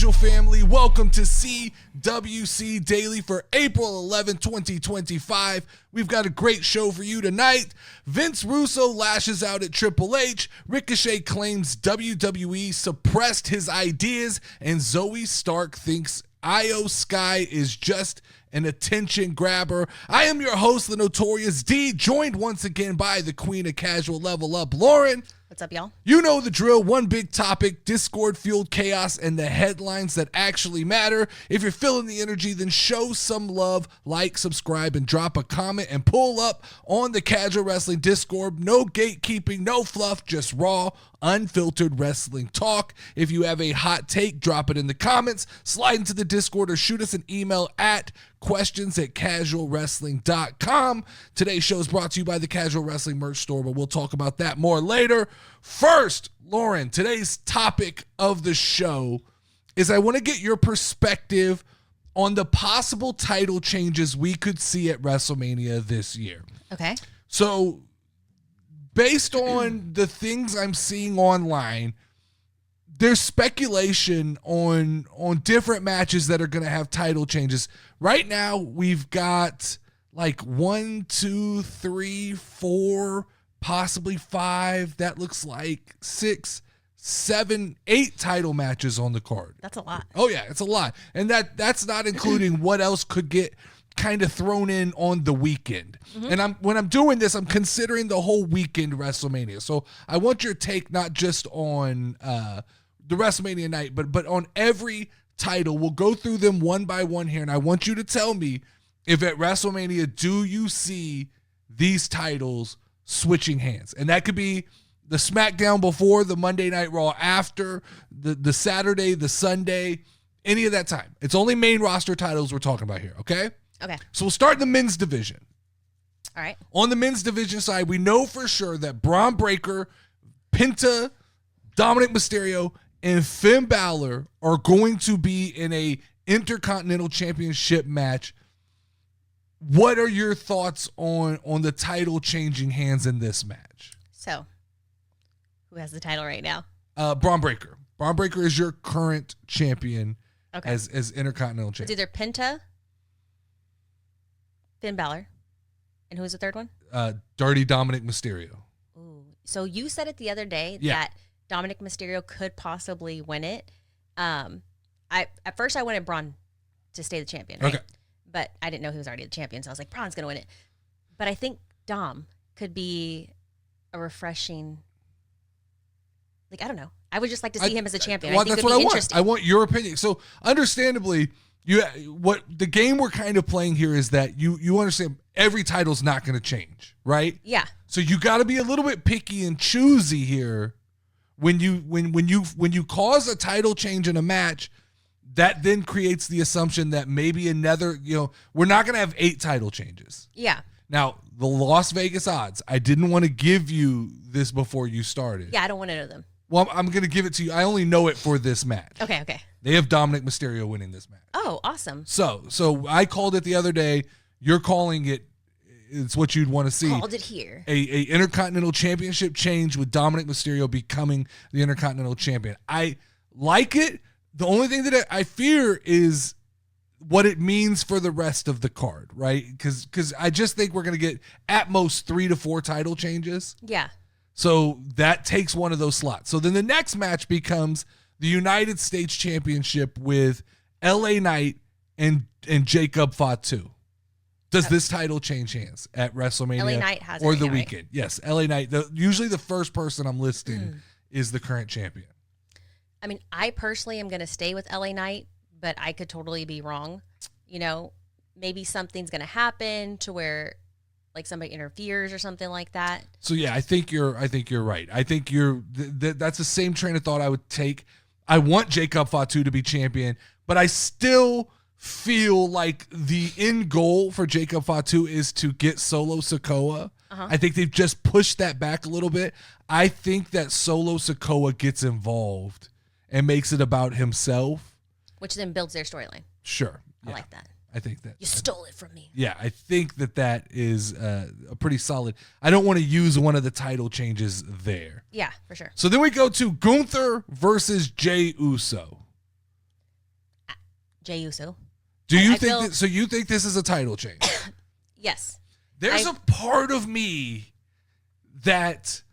Casual family, welcome to CWC Daily for April 11, 2025. We've got a great show for you tonight. Vince Russo lashes out at Triple H. Ricochet claims WWE suppressed his ideas. And Zoe Stark thinks Io Sky is just an attention grabber. I am your host, the Notorious D, joined once again by the queen of casual level up, Lauren. What's up, y'all? You know the drill. One big topic, Discord-fueled chaos, and the headlines that actually matter. If you're feeling the energy, then show some love, like, subscribe, and drop a comment, and pull up on the Casual Wrestling Discord. No gatekeeping, no fluff, just raw, unfiltered wrestling talk. If you have a hot take, drop it in the comments, slide into the Discord, or shoot us an email at questions@casualwrestling.com. Today's show is brought to you by the Casual Wrestling Merch Store, but we'll talk about that more later. First, Lauren, today's topic of the show is I want to get your perspective on the possible title changes we could see at WrestleMania this year. Okay. So, based on the things I'm seeing online, there's speculation on different matches that are going to have title changes. Right now, we've got like 1, 2, 3, 4, possibly 5. That looks like 6, 7, 8 title matches on the card. That's a lot. Oh yeah, it's a lot. And that's not including what else could get kind of thrown in on the weekend. Mm-hmm. And when I'm doing this, I'm considering the whole weekend WrestleMania. So I want your take not just on the WrestleMania night, but on every title. We'll go through them one by one here, and I want you to tell me if at WrestleMania do you see these titles switching hands. And that could be the SmackDown before, the Monday Night Raw after, the Saturday, the Sunday, any of that time. It's only main roster titles we're talking about here, okay? Okay. So we'll start in the men's division. All right. On the men's division side, we know for sure that Braun Breaker, Penta, Dominic Mysterio, and Finn Balor are going to be in a Intercontinental Championship match. What are your thoughts on the title changing hands in this match? So, who has the title right now? Braun Breaker. Braun Breaker is your current champion as Intercontinental It's champion. either Penta, Finn Balor, and who's the third one? Dirty Dominic Mysterio. Ooh. So you said it the other day Yeah. that Dominic Mysterio could possibly win it. At first I wanted Braun to stay the champion, right? Okay. But I didn't know he was already the champion, so I was like, Braun's going to win it. But I think Dom could be a refreshing, I don't know. I would just like to see him as a champion. Well, I think that's it'd what be I interesting. want. I want your opinion. So, understandably, what the game we're kind of playing here is that you understand every title's not going to change, right? Yeah. So you got to be a little bit picky and choosy here when you cause a title change in a match. That then creates the assumption that maybe another, we're not going to have 8 title changes. Yeah. Now, the Las Vegas odds, I didn't want to give you this before you started. Yeah, I don't want to know them. Well, I'm going to give it to you. I only know it for this match. Okay. They have Dominic Mysterio winning this match. Oh, awesome. So I called it the other day. You're calling it. It's what you'd want to see. Called it here. A Intercontinental Championship change with Dominic Mysterio becoming the Intercontinental Champion. I like it. The only thing that I fear is what it means for the rest of the card, right? Because I just think we're going to get at most 3 to 4 title changes. Yeah. So that takes one of those slots. So then the next match becomes the United States Championship with LA Knight and Jacob Fatu. Does this title change hands at WrestleMania LA Knight has it or right the now, right? weekend? Yes, LA Knight. Usually the first person I'm listing is the current champion. I mean, I personally am going to stay with LA Knight, but I could totally be wrong. Maybe something's going to happen to where somebody interferes or something like that. So yeah, I think you're right. I think that's the same train of thought I would take. I want Jacob Fatu to be champion, but I still feel like the end goal for Jacob Fatu is to get Solo Sikoa. Uh-huh. I think they've just pushed that back a little bit. I think that Solo Sikoa gets involved and makes it about himself. Which then builds their storyline. Sure. I like that. I think that. You stole it from me. Yeah, I think that is a pretty solid. I don't want to use one of the title changes there. Yeah, for sure. So then we go to Gunther versus Jey Uso. Jey Uso. Do you think so you think this is a title change? Yes. There's a part of me that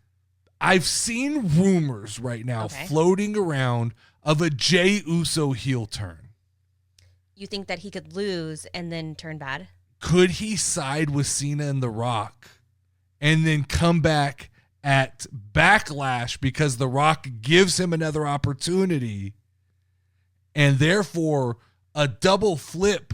I've seen rumors right now floating around of a Jey Uso heel turn. You think that he could lose and then turn bad? Could he side with Cena and The Rock and then come back at Backlash because The Rock gives him another opportunity, and therefore a double flip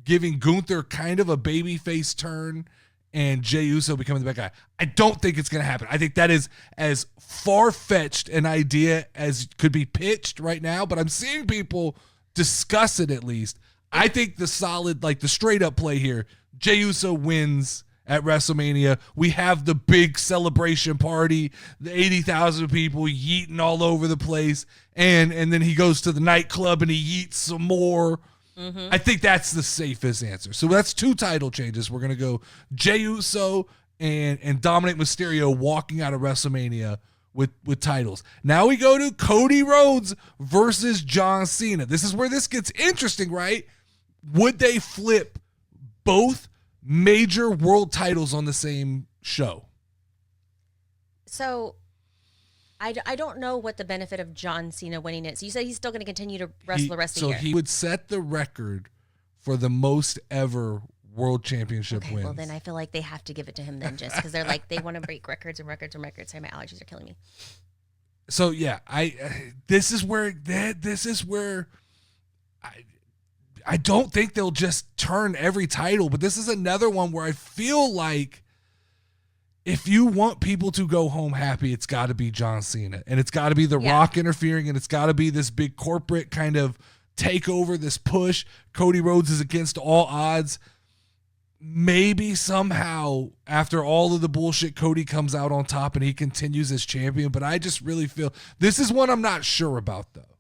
giving Gunther kind of a babyface turn and Jey Uso becoming the bad guy? I don't think it's going to happen. I think that is as far-fetched an idea as could be pitched right now, but I'm seeing people discuss it at least. I think the solid, like the straight-up play here, Jey Uso wins at WrestleMania. We have the big celebration party, the 80,000 people yeeting all over the place, and then he goes to the nightclub and he yeets some more. Mm-hmm. I think that's the safest answer. So that's 2 title changes. We're going to go Jey Uso and Dominic Mysterio walking out of WrestleMania with titles. Now we go to Cody Rhodes versus John Cena. This is where this gets interesting, right? Would they flip both major world titles on the same show? So I don't know what the benefit of John Cena winning it. So you said he's still going to continue to wrestle the rest of the year. So he would set the record for the most ever world championship wins. Well, then I feel like they have to give it to him then, just because they're like, they want to break records and records and records. Sorry, my allergies are killing me. So yeah, this is where I don't think they'll just turn every title, but this is another one where I feel like if you want people to go home happy, it's got to be John Cena, and it's got to be The Rock interfering, and it's got to be this big corporate kind of takeover, this push. Cody Rhodes is against all odds. Maybe somehow after all of the bullshit, Cody comes out on top and he continues as champion, but I just really feel this is one I'm not sure about, though.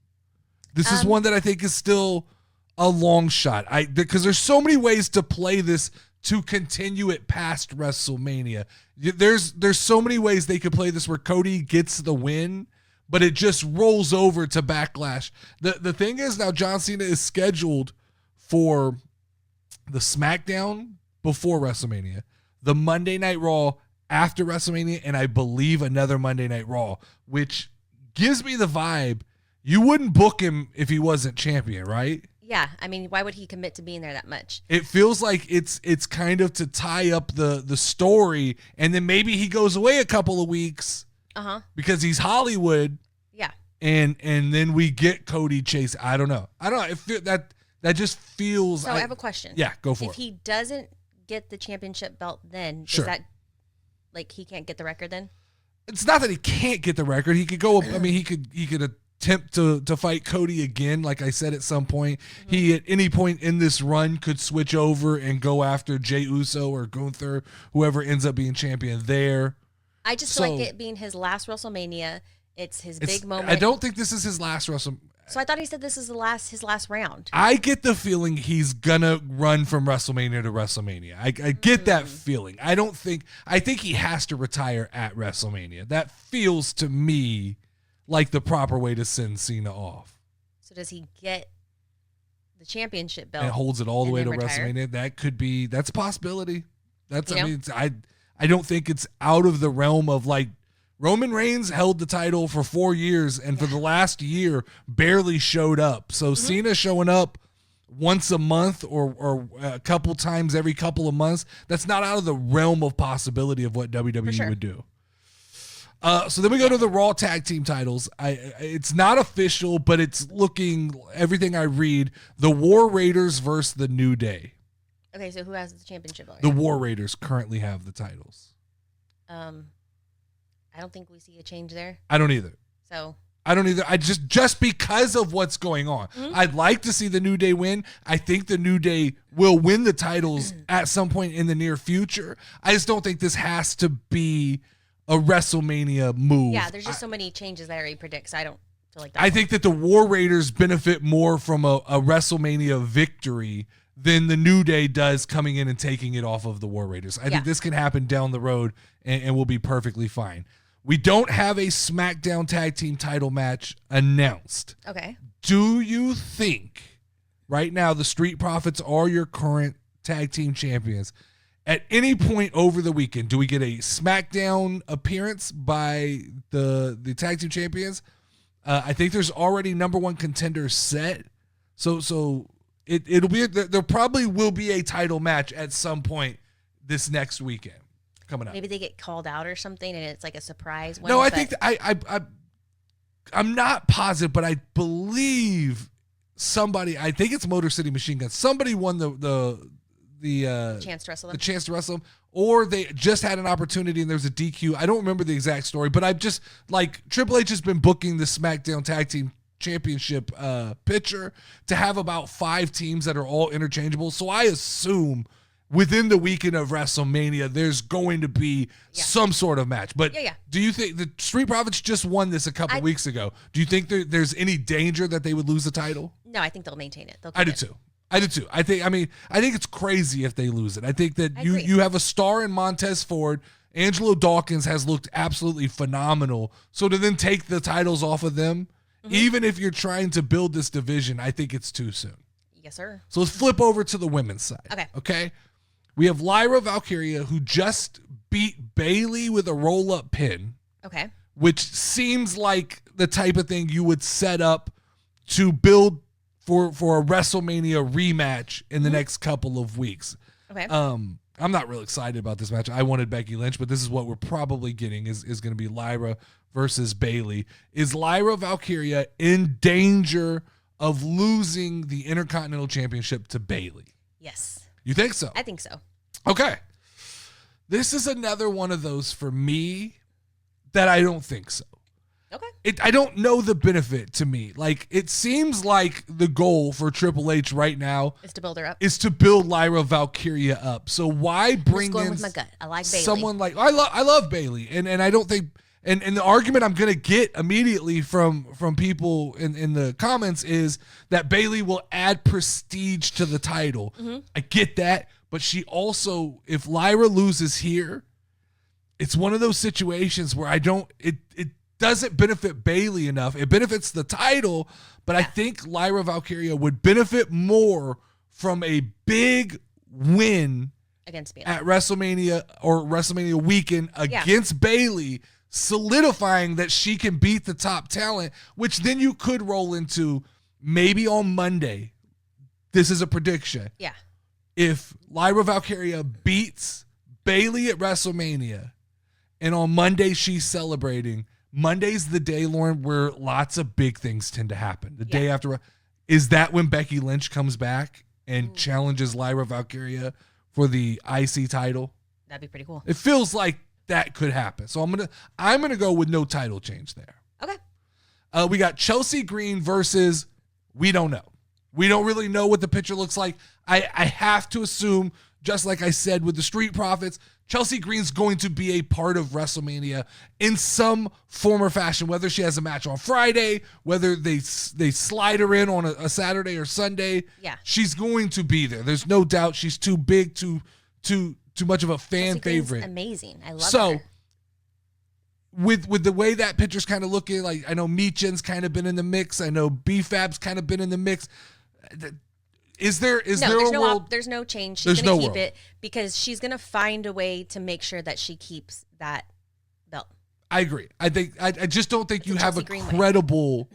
This is one that I think is still a long shot. Because there's so many ways to play this to continue it past WrestleMania. There's so many ways they could play this where Cody gets the win, but it just rolls over to Backlash. The thing is now John Cena is scheduled for the SmackDown before WrestleMania, the Monday Night Raw after WrestleMania, and I believe another Monday Night Raw, which gives me the vibe you wouldn't book him if he wasn't champion, right? Yeah, I mean, why would he commit to being there that much? It feels like it's kind of to tie up the story, and then maybe he goes away a couple of weeks because he's Hollywood. Yeah, and then we get Cody Chase. I don't know. That just feels. So I have a question. Yeah, go for it. If he doesn't get the championship belt, then sure. Is that like he can't get the record then? It's not that he can't get the record. He could go. I mean, he could attempt to fight Cody again, like I said at some point. Mm-hmm. He at any point in this run could switch over and go after Jey Uso or Gunther, whoever ends up being champion there. I just feel like it being his last WrestleMania. It's his big moment. I don't think this is his last WrestleMania. So I thought he said this is his last round. I get the feeling he's gonna run from WrestleMania to WrestleMania. I get that feeling. I think he has to retire at WrestleMania. That feels to me like the proper way to send Cena off. So does he get the championship belt and holds it all the way to retire? WrestleMania? That's a possibility. I don't think it's out of the realm of like Roman Reigns held the title for 4 years and for the last year barely showed up. So Cena showing up once a month or a couple times every couple of months, that's not out of the realm of possibility of what WWE would do. So then we go to the Raw Tag Team titles. It's not official, but it's looking, everything I read, the War Raiders versus the New Day. Okay, so who has the championship already? The War Raiders currently have the titles. I don't think we see a change there. I don't either. So I don't either. I just because of what's going on. Mm-hmm. I'd like to see the New Day win. I think the New Day will win the titles at some point in the near future. I just don't think this has to be a WrestleMania move. Yeah, there's just so many changes that I already predict, so I don't feel like that. I think that the War Raiders benefit more from a WrestleMania victory than the New Day does coming in and taking it off of the War Raiders. I think this can happen down the road and we'll be perfectly fine. We don't have a SmackDown Tag Team title match announced. Okay. Do you think right now, the Street Profits are your current tag team champions. At any point over the weekend, do we get a SmackDown appearance by the tag team champions? I think there's already number one contenders set. So it'll be there probably will be a title match at some point this next weekend coming up. Maybe they get called out or something, and it's like a surprise one. No, I think I'm not positive, but I believe somebody. I think it's Motor City Machine Guns. Somebody won the chance to wrestle them. The chance to wrestle them, or they just had an opportunity and there's a DQ. I don't remember the exact story, but I've just like Triple H has been booking the SmackDown Tag Team Championship picture to have about 5 teams that are all interchangeable. So I assume within the weekend of WrestleMania, there's going to be some sort of match. But do you think the Street Profits just won this a couple weeks ago? Do you think there's any danger that they would lose the title? No, I think they'll maintain it. I do too. I think it's crazy if they lose it. I think that you have a star in Montez Ford. Angelo Dawkins has looked absolutely phenomenal. So to then take the titles off of them, even if you're trying to build this division, I think it's too soon. Yes, sir. So let's flip over to the women's side. Okay. We have Lyra Valkyria, who just beat Bayley with a roll-up pin. Okay. Which seems like the type of thing you would set up to build for a WrestleMania rematch in the next couple of weeks. Okay. I'm not real excited about this match. I wanted Becky Lynch, but this is what we're probably getting is going to be Lyra versus Bayley. Is Lyra Valkyria in danger of losing the Intercontinental Championship to Bayley? Yes. You think so? I think so. Okay. This is another one of those for me that I don't think so. Okay. I don't know the benefit to me. Like, it seems like the goal for Triple H right now is to build her up. Is to build Lyra Valkyria up. So why bring in with my gut. I like Bayley. Someone like I love Bayley, and I don't think and the argument I'm gonna get immediately from people in the comments is that Bayley will add prestige to the title. I get that, but she also, if Lyra loses here, it's one of those situations where it doesn't benefit Bayley enough. It benefits the title, but I think Lyra Valkyria would benefit more from a big win against Bayley at WrestleMania or WrestleMania weekend against Bayley, solidifying that she can beat the top talent, which then you could roll into maybe on Monday. This is a prediction. Yeah. If Lyra Valkyria beats Bayley at WrestleMania and on Monday she's celebrating, Monday's the day, Lauren, where lots of big things tend to happen. The day after. Is that when Becky Lynch comes back and challenges Lyra Valkyria for the IC title? That'd be pretty cool. It feels like that could happen. So I'm gonna go with no title change there. Okay. We got Chelsea Green versus we don't know. We don't really know what the picture looks like. I have to assume, just like I said with the Street Profits, Chelsea Green's going to be a part of WrestleMania in some form or fashion, whether she has a match on Friday, whether they slide her in on a Saturday or Sunday. Yeah. She's going to be there. There's no doubt she's too big, too much of a fan favorite. Amazing. I love her. So with the way that picture's kind of looking, like I know Meechin's kind of been in the mix. I know B-Fab's kind of been in the mix. Is there a world? There's no change. She's going to keep it because she's going to find a way to make sure that she keeps that belt. I agree. I think I just don't think you have a credible.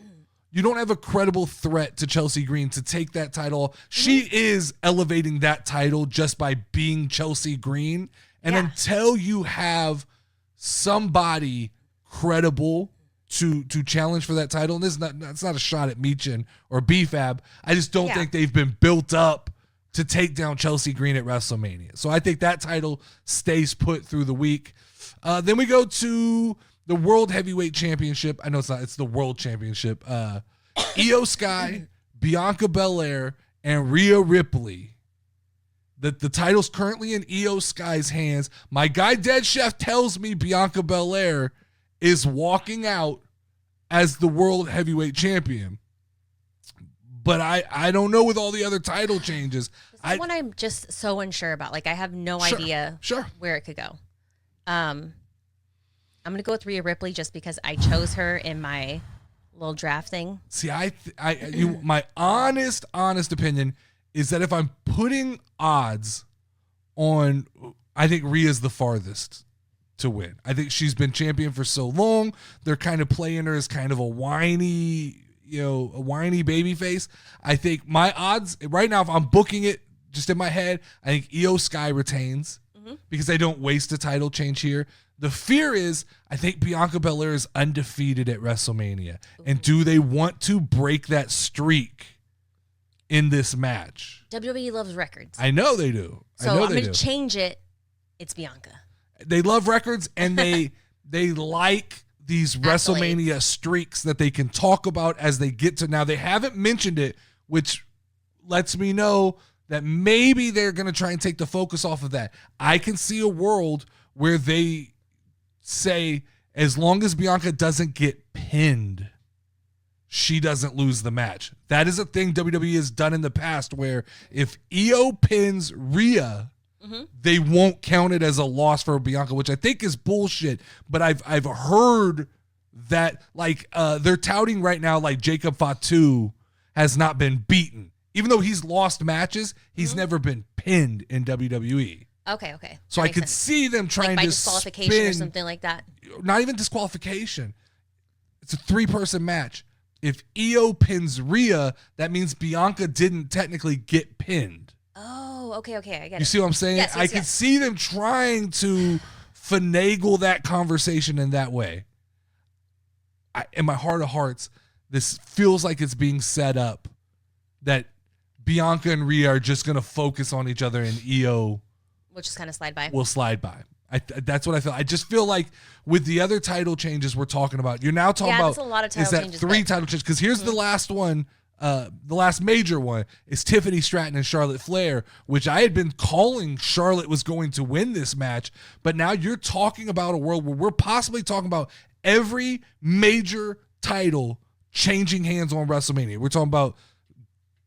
You don't have a credible threat to Chelsea Green to take that title. She is elevating that title just by being Chelsea Green. And until you have somebody credible to challenge for that title, and it's not a shot at Meechin or B-Fab. I just don't think they've been built up to take down Chelsea Green at WrestleMania. So I think that title stays put through the week. Then we go to the World Heavyweight Championship. I know it's not. It's the World Championship. Io Sky, Bianca Belair, and Rhea Ripley. The title's currently in Io Sky's hands. My guy Dead Chef tells me Bianca Belair is walking out as the World Heavyweight Champion. But I don't know with all the other title changes. This is one I'm just so unsure about. Like, I have no idea where it could go. I'm going to go with Rhea Ripley just because I chose her in my little draft thing. See, my honest opinion is that if I'm putting odds on, I think Rhea's the farthest to win. I think she's been champion for so long. They're kind of playing her as kind of a whiny baby face. I think my odds right now, if I'm booking it just in my head, I think Io Sky retains because they don't waste a title change here. The fear is, I think Bianca Belair is undefeated at WrestleMania. And do they want to break that streak in this match? WWE loves records. I know they do. So I'm going to change it. It's Bianca. They love records, and they like these WrestleMania streaks that they can talk about as they get to. Now, they haven't mentioned it, which lets me know that maybe they're going to try and take the focus off of that. I can see a world where they say, as long as Bianca doesn't get pinned, she doesn't lose the match. That is a thing WWE has done in the past, where if Io pins Rhea, they won't count it as a loss for Bianca, which I think is bullshit. But I've heard that they're touting right now like Jacob Fatu has not been beaten. Even though he's lost matches, he's never been pinned in WWE. Okay. So I could see them trying by to disqualification or something like that. Not even disqualification. It's a 3-person match. If Io pins Rhea, that means Bianca didn't technically get pinned. Oh, okay, I get it. You see what I'm saying? Yes, I could see them trying to finagle that conversation in that way. In my heart of hearts, this feels like it's being set up that Bianca and Rhea are just going to focus on each other, and Io will just kind of slide by. Will slide by. That's what I feel. I just feel like with the other title changes we're talking about, you're now talking about that's a lot of title is that changes, 3 title changes? Because here's the last one. The last major one is Tiffany Stratton and Charlotte Flair, which I had been calling Charlotte was going to win this match. But now you're talking about a world where we're possibly talking about every major title changing hands on WrestleMania. We're talking about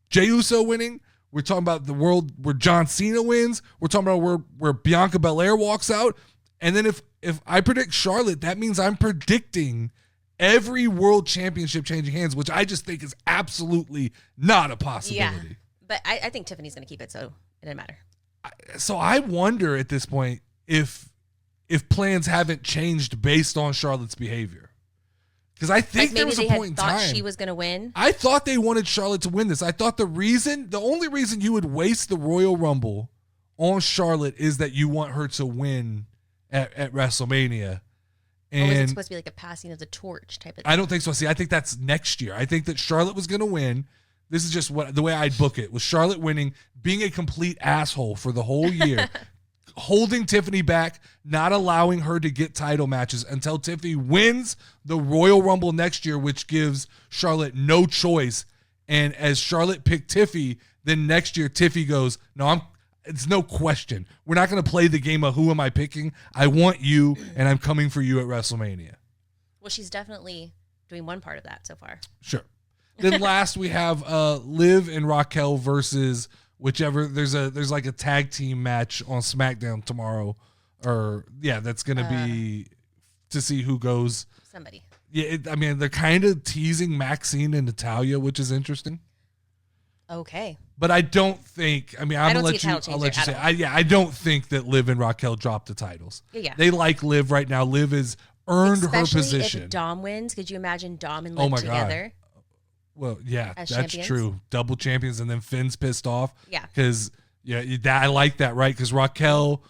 Jey Uso winning. We're talking about the world where John Cena wins. We're talking about where Bianca Belair walks out. And then if I predict Charlotte, that means I'm predicting every world championship changing hands, which I just think is absolutely not a possibility. Yeah, but I think Tiffany's going to keep it, so it doesn't matter. So I wonder at this point if plans haven't changed based on Charlotte's behavior. Because I think there was a point in time she was going to win. I thought they wanted Charlotte to win this. I thought the only reason you would waste the Royal Rumble on Charlotte is that you want her to win at WrestleMania. Or was it supposed to be like a passing of the torch type of thing? I don't think so. See, I think that's next year. I think that Charlotte was going to win. This is just the way I'd book it, was Charlotte winning, being a complete asshole for the whole year, holding Tiffany back, not allowing her to get title matches until Tiffany wins the Royal Rumble next year, which gives Charlotte no choice. And as Charlotte picked Tiffy, then next year Tiffy goes, no, it's no question. We're not going to play the game of who am I picking. I want you, and I'm coming for you at WrestleMania. Well, she's definitely doing one part of that so far. Sure. Then last we have Liv and Raquel versus whichever. There's like a tag team match on SmackDown tomorrow, that's going to be to see who goes. Somebody. Yeah, they're kind of teasing Maxine and Natalya, which is interesting. Okay. But I don't think. I'll let you say. I don't think that Liv and Raquel dropped the titles. Yeah. They like Liv right now. Liv has earned her position. Especially if Dom wins. Could you imagine Dom and Liv together? God. Well, yeah, as that's champions? true. Double champions, and then Finn's pissed off. Yeah. Because I like that, right? Because Raquel,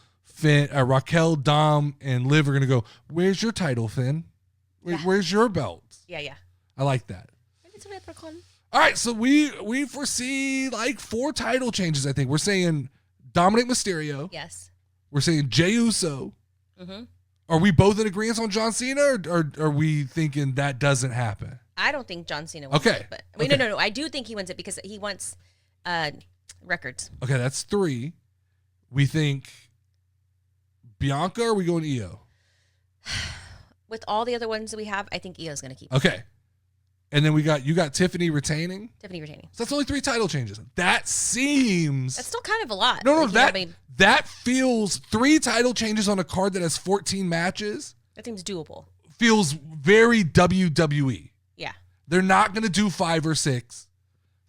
Dom, and Liv are gonna go. Where's your title, Finn? Where's your belt? Yeah. I like that. All right, so we foresee like 4 title changes. I think we're saying Dominic Mysterio. Yes. We're saying Jey Uso. Mm-hmm. Are we both in agreement on John Cena, or are we thinking that doesn't happen? I don't think John Cena wins it. But no. I do think he wins it because he wants records. Okay, that's 3. We think Bianca, or are we going Io? With all the other ones that we have, I think Io's going to keep it. Okay. And then you got Tiffany retaining. So that's only 3 title changes. That's still kind of a lot. No, that feels 3 title changes on a card that has 14 matches. That seems doable. Feels very WWE. Yeah. They're not going to do 5 or 6.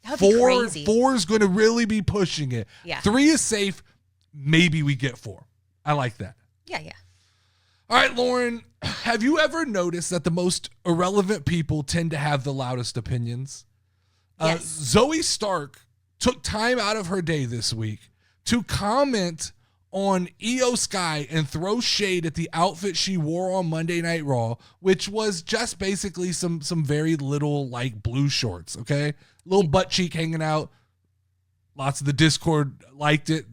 That would be crazy. 4 is going to really be pushing it. Yeah. 3 is safe. Maybe we get 4. I like that. Yeah, yeah. All right, Lauren, have you ever noticed that the most irrelevant people tend to have the loudest opinions? Yes. Zoe Stark took time out of her day this week to comment on Io Sky and throw shade at the outfit she wore on Monday Night Raw, which was just basically some very little like blue shorts, okay? Little butt cheek hanging out. Lots of the Discord liked it.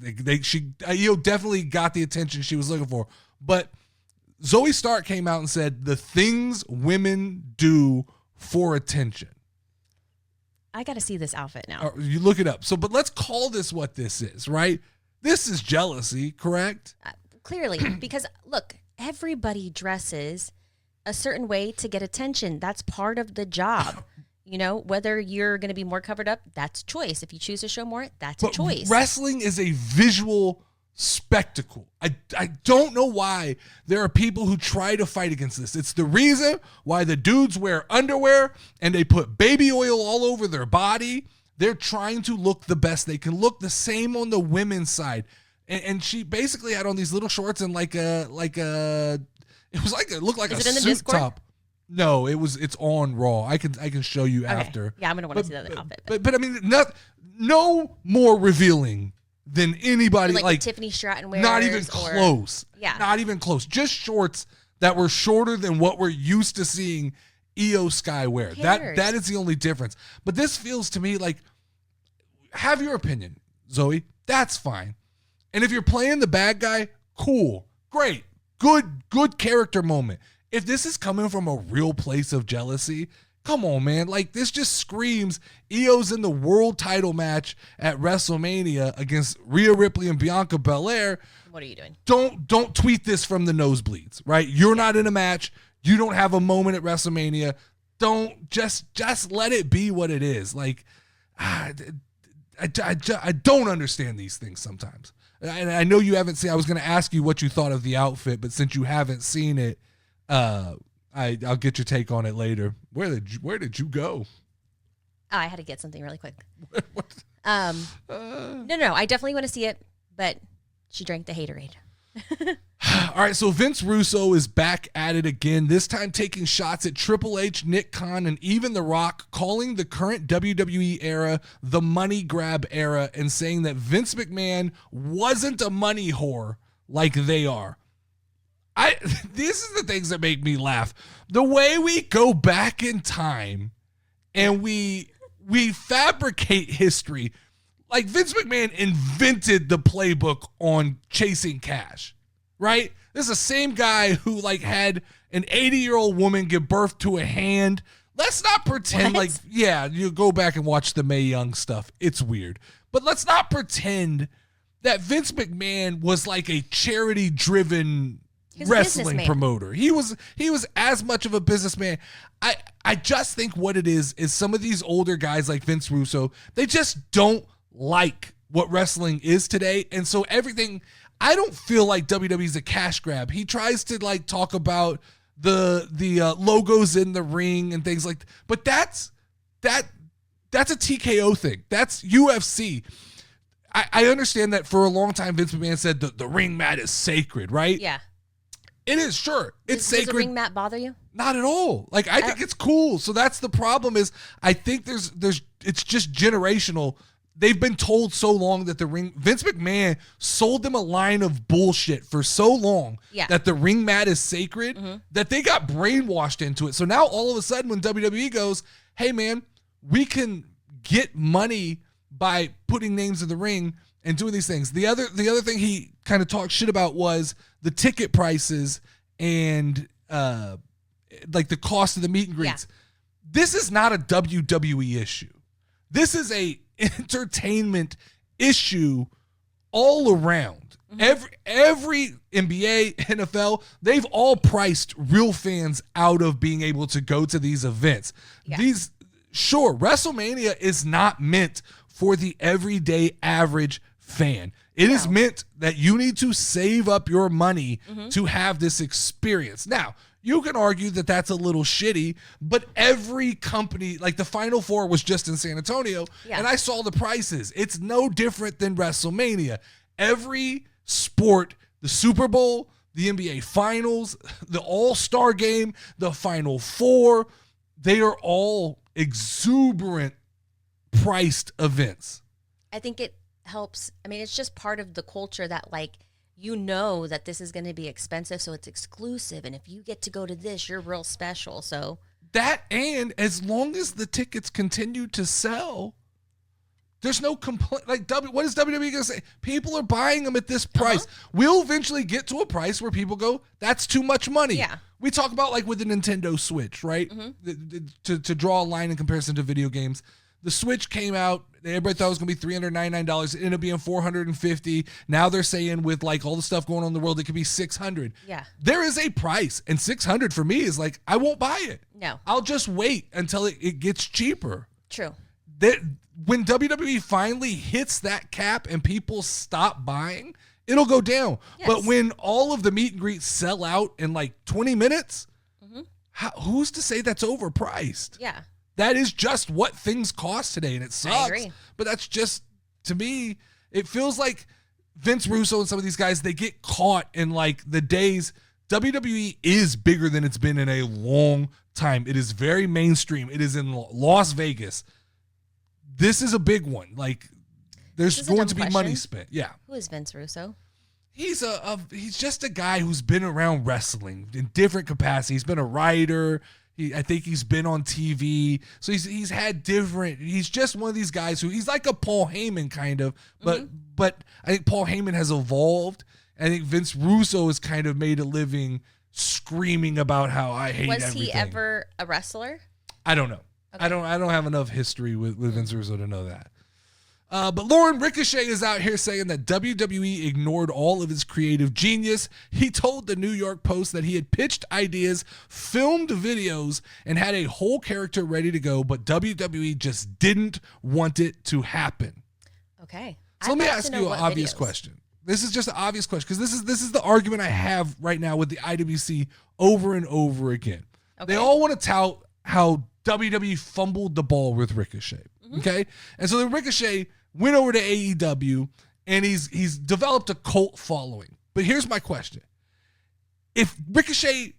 Io definitely got the attention she was looking for. But Zoe Stark came out and said the things women do for attention. I got to see this outfit now. You look it up. But let's call this what this is, right? This is jealousy, correct? Clearly, because look, everybody dresses a certain way to get attention. That's part of the job. You know, whether you're going to be more covered up, that's a choice. If you choose to show more, that's a choice. Wrestling is a visual spectacle. I don't know why there are people who try to fight against this. It's the reason why the dudes wear underwear and they put baby oil all over their body. They're trying to look the best they can look. The same on the women's side. And she basically had on these little shorts and it looked like a suit top. No, it's on Raw. I can show you after. Yeah, I'm gonna want to see that outfit. But I mean, no more revealing than anybody like Tiffany Stratton wears. Not even close. Yeah, not even close. Just shorts that were shorter than what we're used to seeing Io Sky wear. That is the only difference. But this feels to me like, have your opinion, Zoe. That's fine. And if you're playing the bad guy, cool, great, good character moment. If this is coming from a real place of jealousy, come on, man. Like, this just screams Io's in the world title match at WrestleMania against Rhea Ripley and Bianca Belair. What are you doing? Don't tweet this from the nosebleeds, right? You're not in a match. You don't have a moment at WrestleMania. Don't just let it be what it is. Like, I don't understand these things sometimes. And I know you haven't seen. I was going to ask you what you thought of the outfit, but since you haven't seen it, I'll get your take on it later. Where did you go? Oh, I had to get something really quick. No, I definitely want to see it, but she drank the haterade. All right, so Vince Russo is back at it again, this time taking shots at Triple H, Nick Khan, and even The Rock, calling the current WWE era the money grab era and saying that Vince McMahon wasn't a money whore like they are. These are the things that make me laugh. The way we go back in time and we fabricate history. Like, Vince McMahon invented the playbook on chasing cash, right? This is the same guy who like had an 80-year-old woman give birth to a hand. Let's not pretend you go back and watch the Mae Young stuff. It's weird. But let's not pretend that Vince McMahon was like a charity-driven wrestling promoter. He was as much of a businessman. I just think what it is some of these older guys like Vince Russo, they just don't like what wrestling is today. And so everything, I don't feel like WWE's a cash grab. He tries to like talk about the logos in the ring and things like that. But that's a TKO thing. That's UFC. I understand that for a long time Vince McMahon said the ring mat is sacred, right? Yeah. It is, sure. It's sacred. Does the ring mat bother you? Not at all. Like, I think it's cool. So that's the problem is I think it's just generational. They've been told so long that Vince McMahon sold them a line of bullshit for so long that the ring mat is sacred that they got brainwashed into it. So now all of a sudden when WWE goes, hey man, we can get money by putting names in the ring and doing these things. The other thing he kind of talked shit about was the ticket prices and like the cost of the meet and greets. Yeah. This is not a WWE issue. This is a entertainment issue all around. Every NBA, NFL, they've all priced real fans out of being able to go to these events. Yeah. WrestleMania is not meant for the everyday average fan. It is meant that you need to save up your money to have this experience. Now, You can argue that that's a little shitty, but every company, like the Final Four was just in San Antonio, and I saw the prices. It's no different than WrestleMania. Every sport, the Super Bowl, the NBA Finals, the All-Star Game, the Final Four, they are all exuberant priced events. I think it helps. I mean, it's just part of the culture that, like, you know that this is going to be expensive, so it's exclusive. And if you get to go to this, you're real special. So that, and as long as the tickets continue to sell, there's no complaint. Like, what is WWE going to say? People are buying them at this price. We'll eventually get to a price where people go, that's too much money. Yeah. We talk about, like, with the Nintendo Switch, right? To draw a line in comparison to video games. The Switch came out. Everybody thought it was going to be $399. It ended up being $450. Now they're saying with, like, all the stuff going on in the world, it could be $600. Yeah. There is a price, and $600 for me is like, I won't buy it. No. I'll just wait until it gets cheaper. True. When WWE finally hits that cap and people stop buying, it'll go down. Yes. But when all of the meet and greets sell out in like 20 minutes, who's to say that's overpriced? Yeah. That is just what things cost today, and it sucks. I agree. But that's just, to me, it feels like Vince Russo and some of these guys, they get caught in like the days. WWE is bigger than it's been in a long time. It is very mainstream. It is in Las Vegas. This is a big one. Like, there's going to be money spent. Yeah. Who is Vince Russo? He's he's just a guy who's been around wrestling in different capacities. He's been a writer. I think he's been on TV. So he's had different. He's just one of these guys who he's like a Paul Heyman kind of, but I think Paul Heyman has evolved. I think Vince Russo has kind of made a living screaming about how I hate everything. Was he ever a wrestler? I don't know. Okay. I don't have enough history with Vince Russo to know that. But Lauren, Ricochet is out here saying that WWE ignored all of his creative genius. He told the New York Post that he had pitched ideas, filmed videos, and had a whole character ready to go, but WWE just didn't want it to happen. Okay. So let me ask you an obvious question. This is just an obvious question because this is the argument I have right now with the IWC over and over again. Okay. They all want to tout how WWE fumbled the ball with Ricochet. Okay? And so then Ricochet went over to AEW, and he's developed a cult following. But here's my question. If Ricochet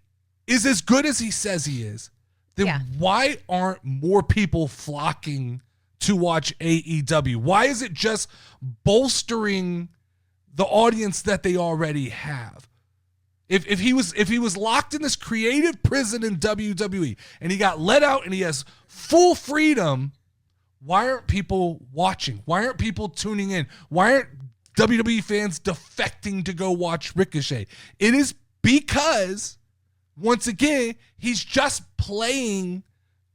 is as good as he says he is, then why aren't more people flocking to watch AEW? Why is it just bolstering the audience that they already have? If he was locked in this creative prison in WWE, and he got let out and he has full freedom, why aren't people watching? Why aren't people tuning in? Why aren't WWE fans defecting to go watch Ricochet? It is because, once again, he's just playing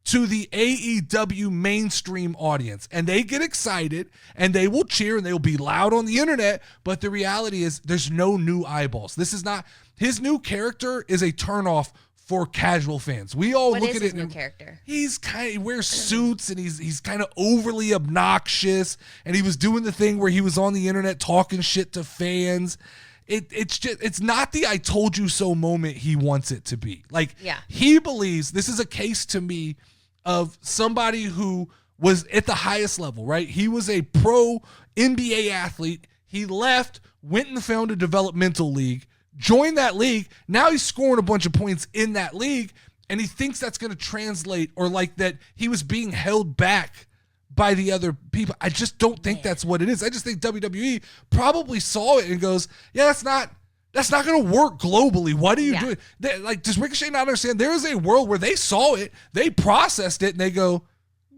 to the AEW mainstream audience. And they get excited, and they will cheer, and they will be loud on the internet, but the reality is there's no new eyeballs. This is not... His new character is a turnoff for casual fans. We all look at it. What is his new character? He wears suits, and he's kind of overly obnoxious, and he was doing the thing where he was on the internet talking shit to fans. It's not the I told you so moment he wants it to be. Like, he believes this is a case to me of somebody who was at the highest level, right? He was a pro NBA athlete. He left, went and found a developmental league, joined that league. Now he's scoring a bunch of points in that league, and he thinks that's going to translate, or like that he was being held back by the other people. I just don't think that's what it is. I just think WWE probably saw it and goes, yeah, that's not going to work globally. What are you doing? Does Ricochet not understand? There is a world where they saw it, they processed it, and they go,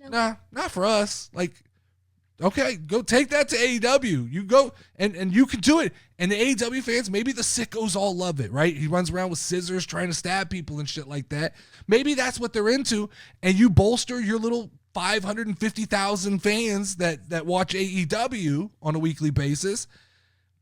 nah, not for us. Like, okay, go take that to AEW. You go, and you can do it. And the AEW fans, maybe the sickos all love it, right? He runs around with scissors trying to stab people and shit like that. Maybe that's what they're into, and you bolster your little 550,000 fans that watch AEW on a weekly basis.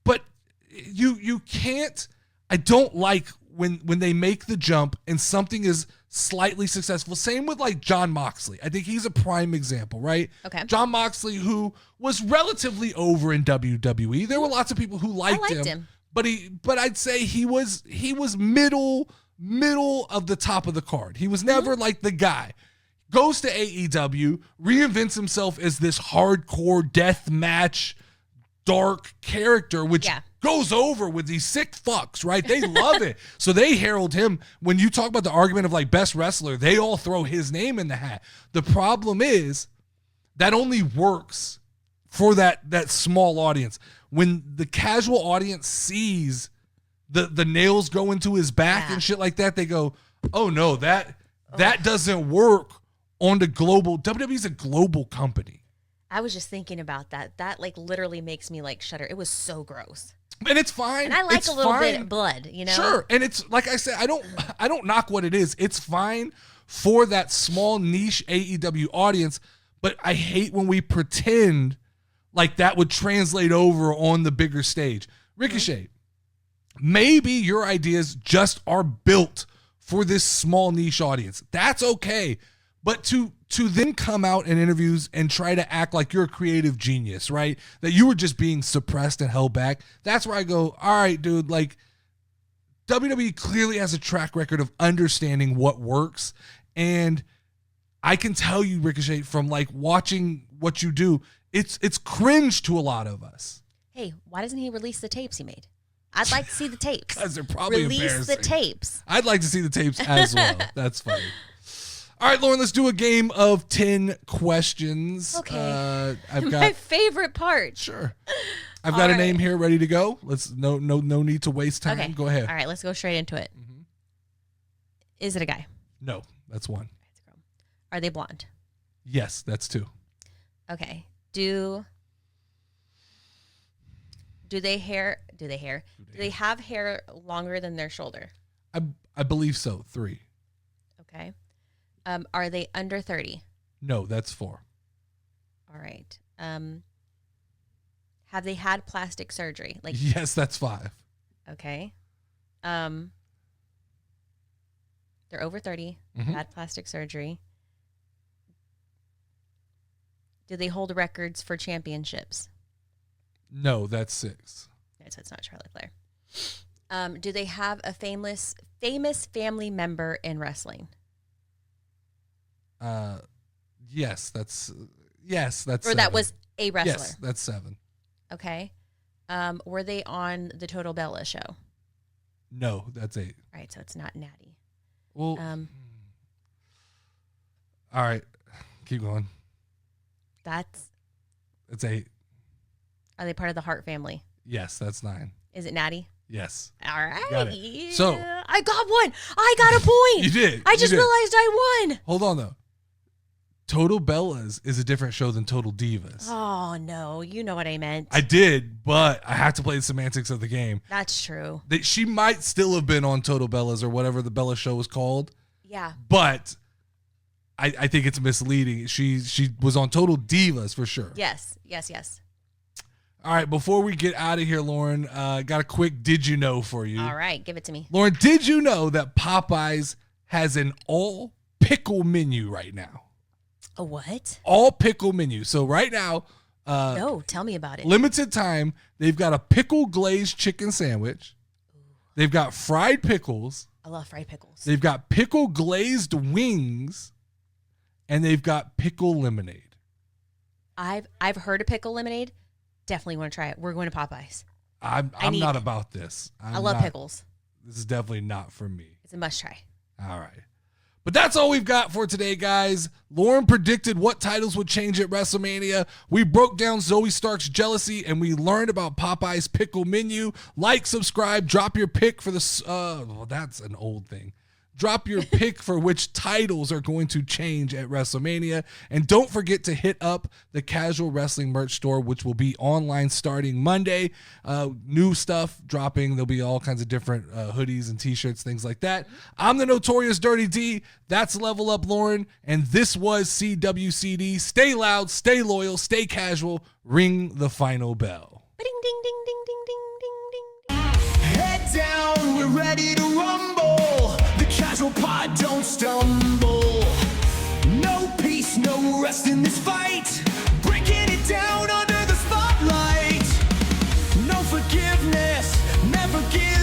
But you can't, I don't like when they make the jump and something is slightly successful. Same with like Jon Moxley. I think he's a prime example, right? Okay. Jon Moxley, who was relatively over in WWE. There were lots of people who liked him. But I'd say he was middle middle of the top of the card. He was never like the guy. Goes to AEW, reinvents himself as this hardcore death match, dark character, which goes over with these sick fucks, right? They love it. So they herald him. When you talk about the argument of like best wrestler, they all throw his name in the hat. The problem is that only works for that small audience. When the casual audience sees the nails go into his back and shit like that, they go, oh no, that doesn't work on the global. WWE's a global company. I was just thinking about that. That like literally makes me like shudder. It was so gross. And it's fine. And I like a little bit of blood, you know? Sure. And it's like I said, I don't knock what it is. It's fine for that small niche AEW audience, but I hate when we pretend like that would translate over on the bigger stage. Ricochet, maybe your ideas just are built for this small niche audience. That's okay. But to then come out in interviews and try to act like you're a creative genius, right? That you were just being suppressed and held back. That's where I go, all right, dude, like WWE clearly has a track record of understanding what works. And I can tell you, Ricochet, from like watching what you do, it's cringe to a lot of us. Hey, why doesn't he release the tapes he made? I'd like to see the tapes. Because they're probably Release the tapes. I'd like to see the tapes as well. That's funny. All right, Lauren, let's do a game of 10 questions. Okay. I've got my favorite part. Sure. I've got a name here ready to go. Let's no need to waste time. Okay. Go ahead. All right, let's go straight into it. Is it a guy? No, that's one. Are they blonde? Yes, that's two. Okay. Do they have hair longer than their shoulder? I believe so. Three. Okay. Are they under 30? No, that's four. All right. Have they had plastic surgery? Like yes, that's five. Okay. They're over 30. Had plastic surgery. Do they hold records for championships? No, that's six. Okay, so it's not Charlotte Flair. Do they have a famous family member in wrestling? Yes, that's Or seven. that was a wrestler. Yes, that's seven. Okay. Were they on the Total Bella show? No, that's eight. All right, so it's not Natty. Well, all right, keep going. It's eight. Are they part of the Hart family? Yes, that's nine. Is it Natty? Yes. All right. Got it. So I got one. I got a point. You did. I just realized I won. Hold on though. Total Bellas is a different show than Total Divas. Oh no, you know what I meant. I did, but I have to play the semantics of the game. That's true. She might still have been on Total Bellas or whatever the Bella show was called. Yeah. But I think it's misleading. She was on Total Divas for sure. Yes. All right, before we get out of here, Lauren, got a quick did you know for you. All right, give it to me. Lauren, did you know that Popeyes has an all pickle menu right now? A what? All pickle menu. So right now, no, tell me about it. Limited time, they've got a pickle glazed chicken sandwich. They've got fried pickles. I love fried pickles. They've got pickle glazed wings, and they've got pickle lemonade. I've heard of pickle lemonade. Definitely want to try it. We're going to Popeyes. I'm not about this. I love pickles. This is definitely not for me. It's a must try. All right. But that's all we've got for today, guys. Lauren predicted what titles would change at WrestleMania. We broke down Zoe Stark's jealousy, and we learned about Popeye's pickle menu. Like, subscribe, drop your pick for the... well, that's an old thing. Drop your pick for which titles are going to change at WrestleMania. And don't forget to hit up the Casual Wrestling merch store, which will be online starting Monday. New stuff dropping. There'll be all kinds of different hoodies and t-shirts, things like that. I'm the Notorious Dirty D. That's Level Up Lauren. And this was CWCD. Stay loud, stay loyal, stay casual. Ring the final bell. Ding, ding, ding, ding, ding, ding, ding, ding. Head down, we're ready to rumble. Casual pod, don't stumble. No peace, no rest in this fight. Breaking it down under the spotlight. No forgiveness, never give